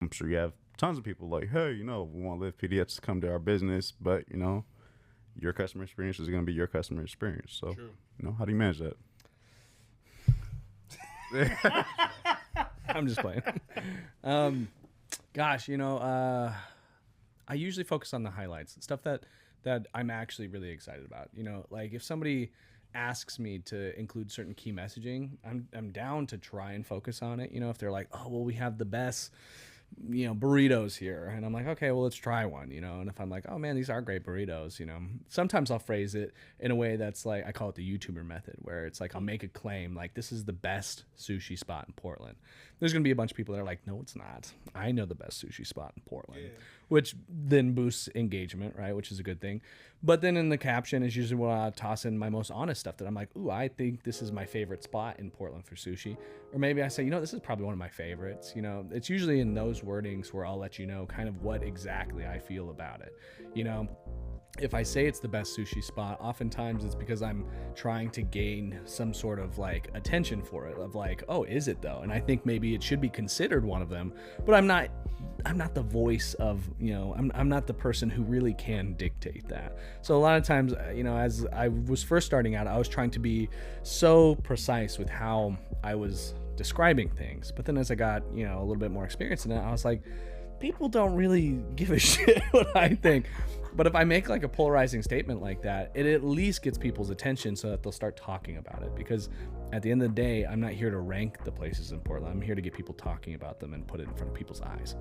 I'm sure you have tons of people like, hey, you know, we want Live PDX to come to our business, but, you know, your customer experience is going to be your customer experience. So, True. you know, how do you manage that? I'm just playing. Gosh, you know, I usually focus on the highlights, stuff that I'm actually really excited about. You know, like if somebody asks me to include certain key messaging, I'm down to try and focus on it. You know, if they're like, oh, well, we have the best, you know, burritos here, and I'm like, okay, well, let's try one, you know. And if I'm like, oh man, these are great burritos, you know, sometimes I'll phrase it in a way that's like, I call it the YouTuber method, where it's like I'll make a claim like, this is the best sushi spot in Portland. There's gonna be a bunch of people that are like, no, it's not, I know the best sushi spot in Portland. Which then boosts engagement, right, which is a good thing. But then in the caption is usually when I toss in my most honest stuff that I'm like, ooh, I think this is my favorite spot in Portland for sushi. Or maybe I say, you know, this is probably one of my favorites. You know, it's usually in those wordings where I'll let you know kind of what exactly I feel about it. You know, if I say it's the best sushi spot, oftentimes it's because I'm trying to gain some sort of like attention for it, of like, oh, is it though? And I think maybe it should be considered one of them, but I'm not the voice of, you know, I'm not the person who really can dictate that. So a lot of times, you know, as I was first starting out, I was trying to be so precise with how I was describing things. But then as I got, you know, a little bit more experience in it, I was like, people don't really give a shit what I think. But if I make like a polarizing statement like that, it at least gets people's attention so that they'll start talking about it. Because at the end of the day, I'm not here to rank the places in Portland. I'm here to get people talking about them and put it in front of people's eyes.